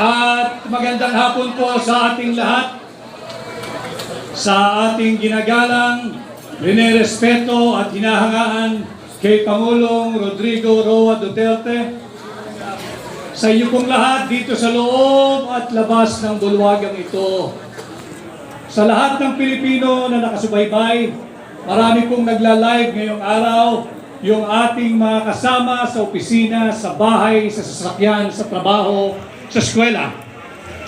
At magandang hapon po sa ating lahat, sa ating ginagalang, rinerespeto at hinahangaan kay Pangulong Rodrigo Roa Duterte, sa inyo pong lahat dito sa loob at labas ng bulwagang ito. Sa lahat ng Pilipino na nakasubaybay, marami pong nagla-live ngayong araw, yung ating mga kasama sa opisina, sa bahay, sa sasakyan, sa trabaho, sa eskwela.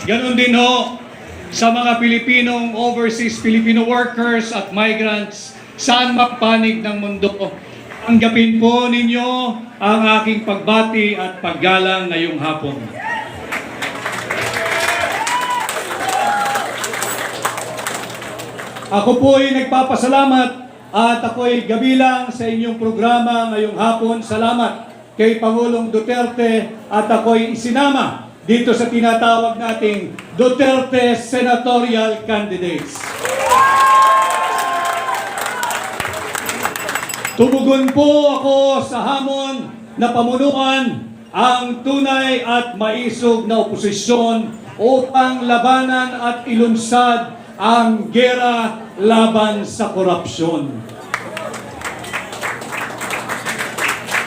Ganon din ho sa mga Pilipinong overseas Filipino workers at migrants saan mapanig ng mundo. Tanggapin po ninyo ang aking pagbati at paggalang ngayong hapon. Ako po ay nagpapasalamat at ako'y gabilang sa inyong programa ngayong hapon. Salamat kay Pangulong Duterte at ako'y isinama dito sa tinatawag nating Duterte Senatorial Candidates. Tumugon po ako sa hamon na pamunuan ang tunay at maisog na oposisyon upang labanan at ilunsad ang gera laban sa korupsyon.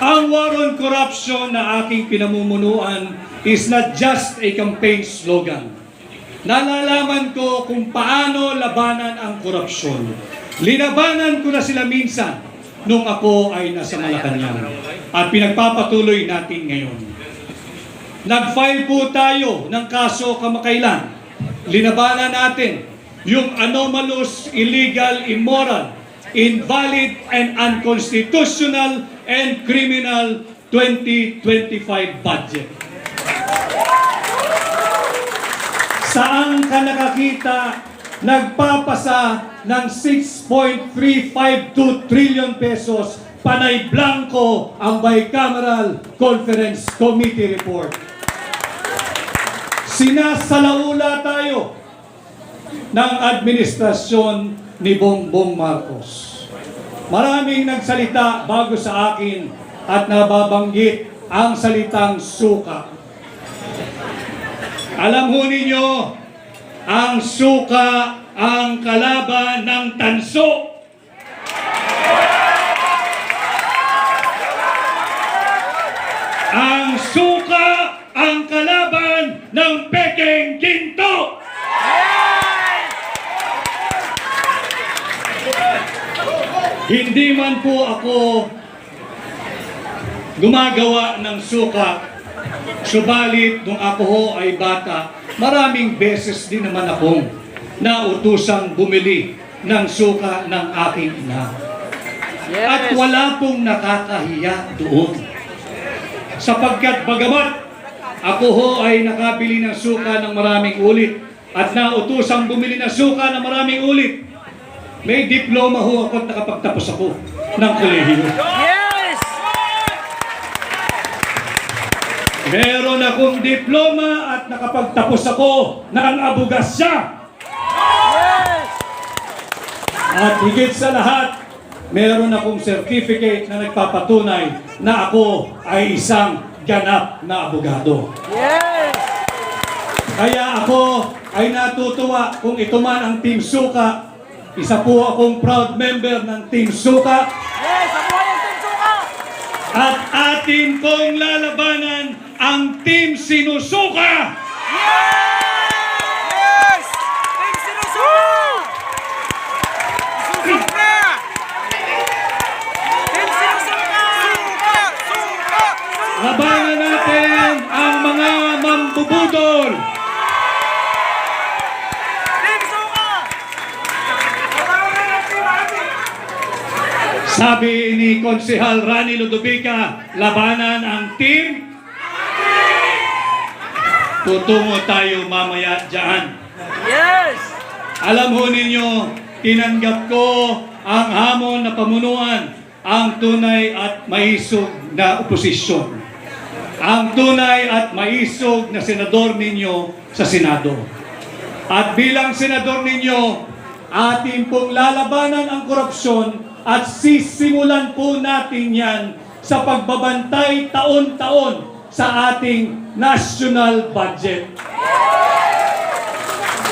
Ang war on corruption na aking pinamumunuan is not just a campaign slogan. Nalalaman ko kung paano labanan ang korupsyon. Linabanan ko na sila minsan nung ako ay nasa Malacanang at pinagpapatuloy natin ngayon. Nag-file po tayo ng kaso kamakailan. Linabanan natin yung anomalous, illegal, immoral, invalid, and unconstitutional and criminal 2025 budget. Saan ka nakakita nagpapasa ng 6.352 trillion pesos panay blanco ang Bicameral Conference Committee report? Sinasalaula tayo ng administrasyon ni Bongbong Marcos. Maraming nagsalita bago sa akin at nababanggit ang salitang suka. Alam ho ninyo, ang suka ang kalaban ng tanso. Ang suka ang kalaban ng pekeng ginto. Hindi man po ako gumagawa ng suka, subalit nung ako ho ay bata, maraming beses din naman akong nautusang bumili ng suka ng aking ina. Yes. At wala pong nakakahiya doon. Sapagkat bagamat ako ho ay nakabili ng suka ng maraming ulit at nautusang bumili ng suka ng maraming ulit, may diploma ho ako at nakapagtapos ako ng kolehiyo. Yes! Meron akong diploma at nakapagtapos ako ng abogasya. Yes! At higit sa lahat, meron akong certificate na nagpapatunay na ako ay isang ganap na abogado. Yes! Kaya ako ay natutuwa kung ito man ang Team Suka. Isa po akong proud member ng Team Suka. Yes! Ako yung Team Suka! At atin pong lalabanan ang Team Sinusuka. Yes! Team Sinusuka! Susuka! Team Sinusuka! Suka! Suka! Labanan natin ang mga mambubudol. Team Suka! Sabi ni Konsehal Rani Ludovica, labanan ang team. Tutungo tayo mamaya dyan. Yes! Alam ho ninyo, tinanggap ko ang hamon na pamunuan ang tunay at maisog na oposisyon. Ang tunay at maisog na senador ninyo sa Senado. At bilang senador ninyo, atin pong lalabanan ang korupsyon at sisimulan po natin yan sa pagbabantay taon-taon sa ating national budget.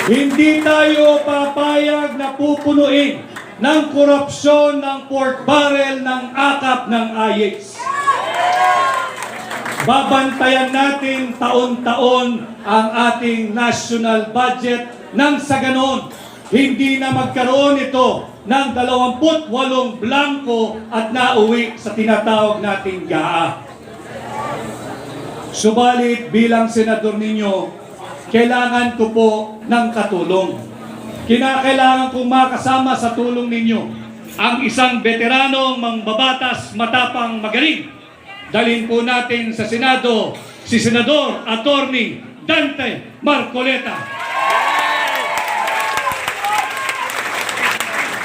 Hindi tayo papayag na pupunuin ng korupsyon ng pork barrel ng akap ng IX. Babantayan natin taon-taon ang ating national budget nang sa ganon, hindi na magkaroon ito ng 28 blanco at nauwi sa tinatawag nating GAA. Subalit bilang senador ninyo, kailangan ko po ng katulong. Kinakailangan kong makasama sa tulong ninyo ang isang veteranong mangbabatas, matapang, magaling. Dalhin po natin sa Senado si Senador Attorney Dante Marcoleta.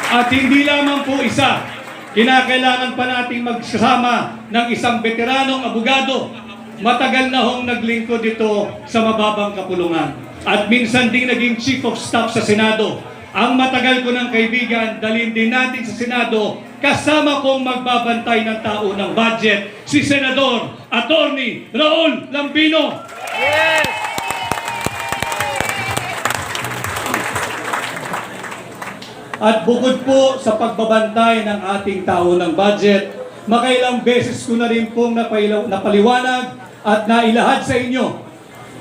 At hindi lamang po isa, kinakailangan pa nating magsasama ng isang veteranong abogado. Matagal na hong naglingkod dito sa mababang kapulungan. At minsan ding naging Chief of Staff sa Senado. Ang matagal ko ng kaibigan, dalhin din natin sa Senado, kasama kong magbabantay ng tao ng budget, si Senador Attorney Raul Lambino. Yes! At bukod po sa pagbabantay ng ating tao ng budget, makailang beses ko na rin pong napaliwanag at nailahad sa inyo.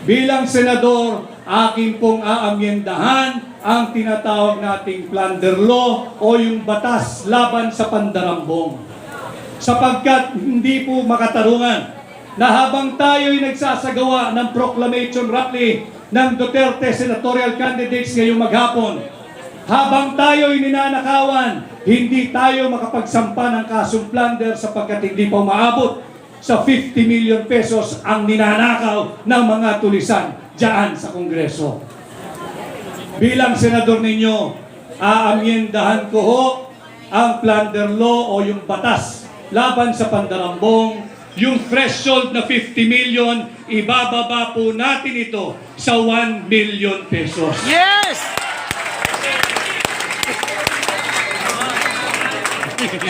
Bilang senador, akin pong aamyendahan ang tinatawag nating plunder law o yung batas laban sa pandarambong. Sapagkat hindi po makatarungan na habang tayo'y nagsasagawa ng proclamation rally ng Duterte senatorial candidates ngayong maghapon, habang tayo'y ninanakawan, hindi tayo makapagsampa ng kasong plunder sapagkat hindi pa umaabot sa 50 million pesos ang ninanakaw ng mga tulisan diyan sa Kongreso. Bilang senador ninyo, aamyendahan ko ho ang plunder law o yung batas laban sa pandarambong. Yung threshold na 50 million, ibababa po natin ito sa 1 million pesos. Yes!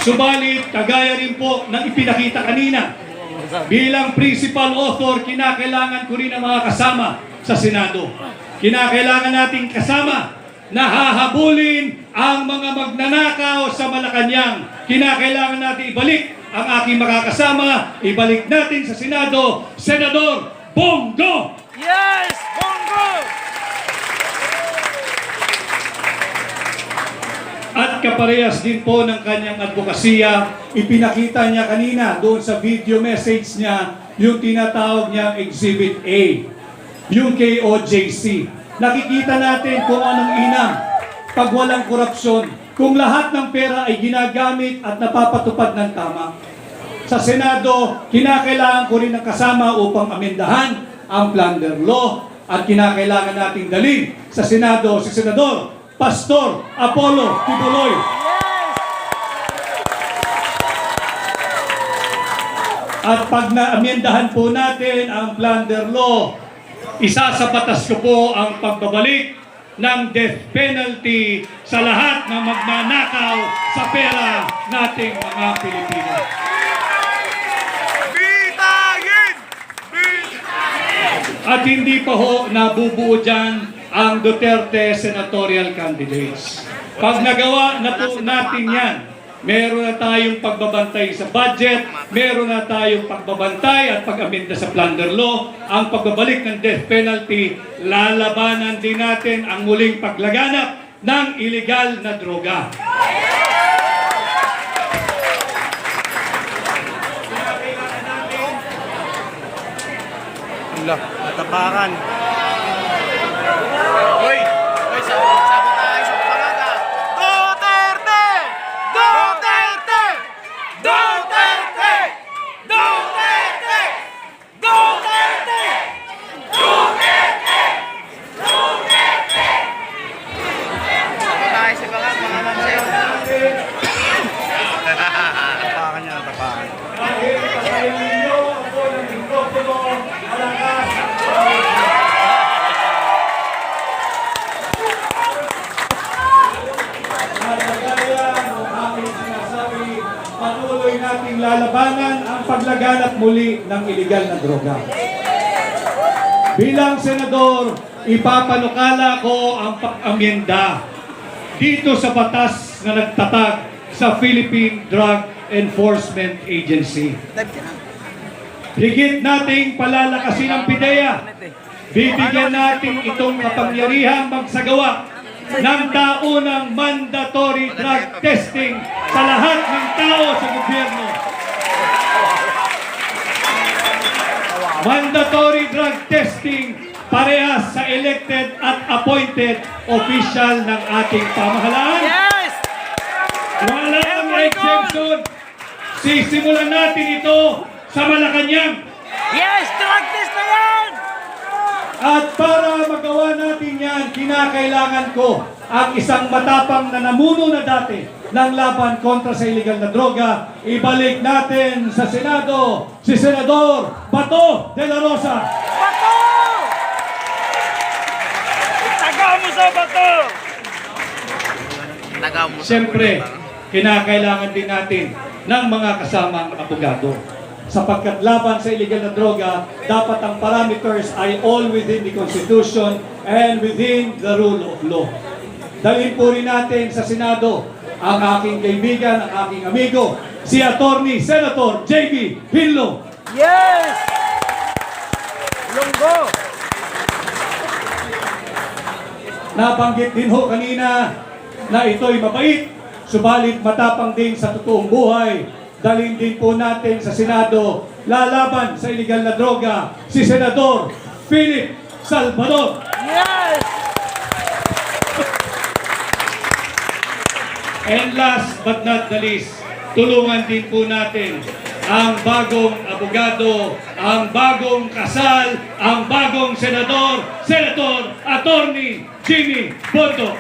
Subalit, kagaya rin po ng ipinakita kanina, bilang principal author, kinakailangan ko rin ang mga kasama sa Senado. Kinakailangan nating kasama na hahabulin ang mga magnanakaw sa Malacanang. Kinakailangan natin ibalik ang aking makakasama, ibalik natin sa Senado, Senador Bongo! Yes! Bongo! At kaparehas din po ng kanyang advokasya, ipinakita niya kanina doon sa video message niya yung tinatawag niyang Exhibit A, yung KOJC. Nakikita natin kung anong inam pag walang korupsyon, kung lahat ng pera ay ginagamit at napapatupad ng tama. Sa Senado, kinakailangan ko rin ng kasama upang amendahan ang plunder law at kinakailangan nating dalhin sa Senado si Senador Pastor Apollo Tibuloy. At pag naamyendahan po natin ang plunder law, isa sa batas ko po ang pagbabalik ng death penalty sa lahat ng magnanakaw sa pera nating mga Pilipino. Bitagin! At hindi pa ho nabubuo dyan ang Duterte senatorial candidates. Pag nagawa na po natin yan, meron na tayong pagbabantay sa budget, meron na tayong pagbabantay at pag-aminda sa plunder law, ang pagbabalik ng death penalty, lalabanan din natin ang muling paglaganap ng iligal na droga. Natapakan. Uy! Uy, sabi tayo sa parada. Duterte! Duterte! Duterte! Duterte! Duterte! Duterte! Duterte! Sabi tayo sa mga mamsayo. Natapakan niya, natapakan. Dahil kasayan ninyo ako ng mikropono, malakas. Patuloy nating lalabanan ang paglaganap muli ng iligal na droga. Bilang senador, ipapanukala ko ang pag-amyenda dito sa batas na nagtatag sa Philippine Drug Enforcement Agency. Higit nating palalakasin ang PIDEA. Bibigyan natin itong kapangyarihang magsagawa ng taunang mandatory drug testing sa lahat ng tao sa gobyerno. Mandatory drug testing parehas sa elected at appointed official ng ating pamahalaan. Yes! Walang exemption. Sisimulan natin ito sa Malacanang. Yes! Drug test na yan! At para magawa natin yan, kinakailangan ko ang isang matapang na namuno na dati ng laban kontra sa illegal na droga. Ibalik natin sa Senado si Senador Bato de la Rosa. Bato! Taga mo sa bato! Taga mo sa Siyempre, kinakailangan din natin ng mga kasamang abogado. Sapagkat laban sa illegal na droga, dapat ang parameters ay all within the Constitution and within the rule of law. Dalhin po rin natin sa Senado ang aking kaibigan, ang aking amigo, si Attorney Senator J.B. Hinlo. Yes! Lunggo! Nabanggit din ho kanina na ito'y mabait, subalit matapang din sa totoong buhay. Dalhin din po natin sa Senado, lalaban sa illegal na droga, si Senador Philip Salvador. Yes! And last but not the least, tulungan din po natin ang bagong abogado, ang bagong kasal, ang bagong senador, Senator Attorney Jimmy Bonto.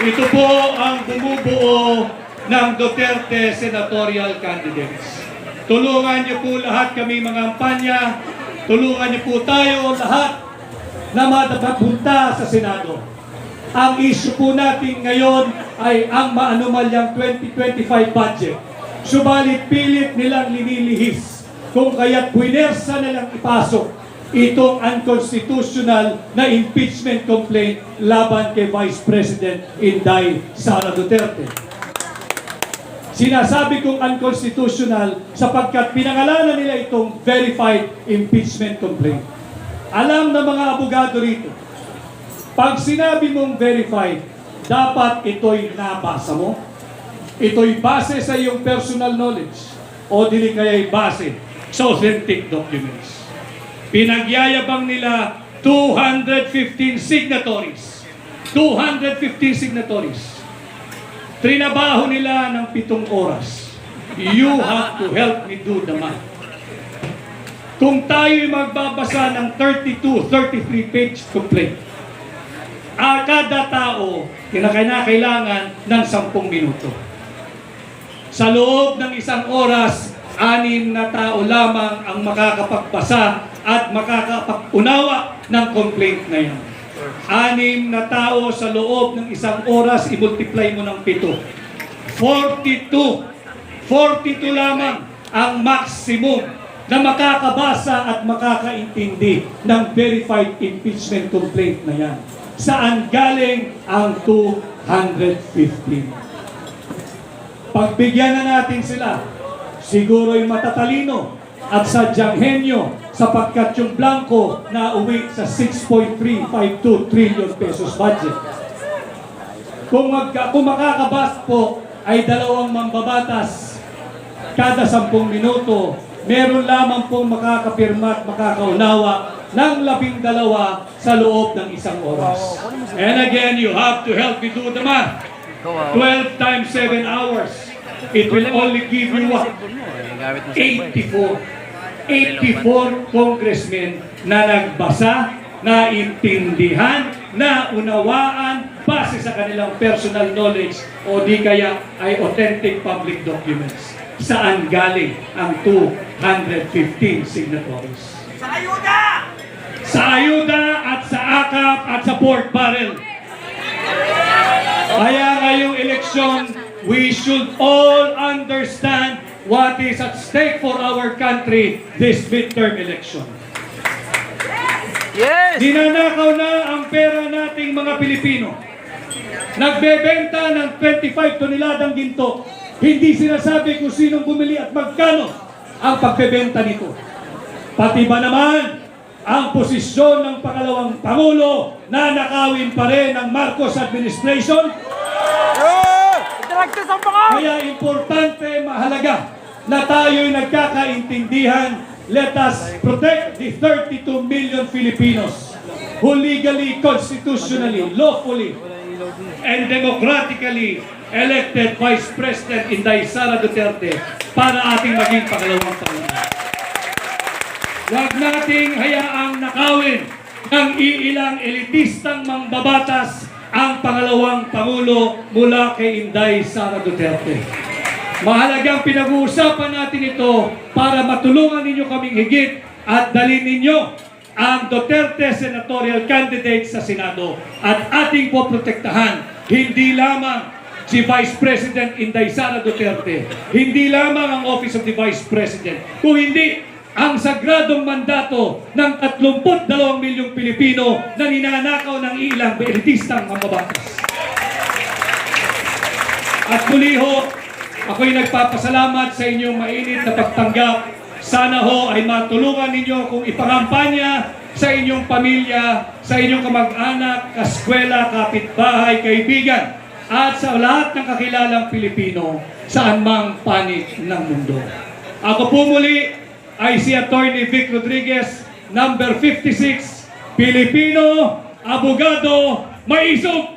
Ito po ang bumubuo ng Duterte senatorial candidates. Tulungan niyo po lahat kami mga kampanya, tulungan niyo po tayo lahat na matapunta sa Senado. Ang issue po natin ngayon ay ang maanumalyang 2025 budget. Subalit pilit nilang linilihis kung kaya't puinersa nilang ipasok itong unconstitutional na impeachment complaint laban kay Vice President Inday Sara Duterte. Sinasabi kong unconstitutional sapagkat pinangalanan nila itong verified impeachment complaint. Alam na mga abogado rito, pag sinabi mong verified, dapat ito'y nabasa mo, ito'y base sa iyong personal knowledge, o dili kaya'y base sa authentic documents. Pinagyayabang nila 215 signatories. 215 signatories. Trinabaho nila ng 7 oras. You have to help me do the math. Kung tayo'y magbabasa ng 33 page complaint, kada tao kinakailangan ng 10 minuto. Sa loob ng 1 oras, 6 na tao lamang ang makakapagbasa at makakapag-unawa ng complaint na yan. 6 na tao sa loob ng 1 oras, i-multiply mo ng 7. 42 lamang ang maximum na makakabasa at makakaintindi ng verified impeachment complaint na yan. Saan galing ang 215? Pagbigyan na natin sila, siguro'y matatalino at sadyang henyo sapagkat yung blanco na uwi sa 6.352 trillion pesos budget. Kung makakabas po ay 2 mambabatas kada 10 minuto, meron lamang pong makakapirma at makakaunawa ng 12 sa loob ng 1 oras. And again, you have to help me do the math. 12 times 7 hours. It will only give you what? 84 congressmen na nagbasa, naintindihan, naunawaan, base sa kanilang personal knowledge o di kaya ay authentic public documents. Saan galing ang 215 signatories? Sa ayuda! Sa ayuda at sa akap at sa pork barrel. Kaya ngayong eleksyon, we should all understand what is at stake for our country this midterm election. Yes! Ninanakaw na ang pera nating mga Pilipino. Nagbebenta ng 25 toneladang ginto. Hindi sinasabi kung sinong bumili at magkano ang pagbebenta nito. Pati ba naman ang posisyon ng pangalawang Pangulo na nakawin pa rin ng Marcos administration? Direkta sa mga! Kaya importante, mahalaga na tayo'y nagkakaintindihan. Let us protect the 32 million Filipinos who legally, constitutionally, lawfully, and democratically elected Vice President Inday Sara Duterte para ating maging pangalawang Pangulo. Huwag nating hayaang nakawin ng iilang elitistang mangbabatas ang pangalawang Pangulo mula kay Inday Sara Duterte. Mahalagang pinag-uusapan natin ito para matulungan ninyo kaming higit at dalhin ninyo ang Duterte senatorial candidate sa Senado at ating poprotektahan hindi lamang si Vice President Inday Sara Duterte, hindi lamang ang Office of the Vice President, kung hindi ang sagradong mandato ng 32 milyong Pilipino na ninanakaw ng ilang elitistang mambabatas. At muli ho, ako'y nagpapasalamat sa inyong mainit na pagtanggap. Sana ho ay matulungan ninyo kung ipangampanya sa inyong pamilya, sa inyong kamag-anak, kaskwela, kapitbahay, kaibigan, at sa lahat ng kakilalang Pilipino saan mang panig ng mundo. Ako po muli ay si Attorney Vic Rodriguez, number 56, Pilipino, abogado, maisog,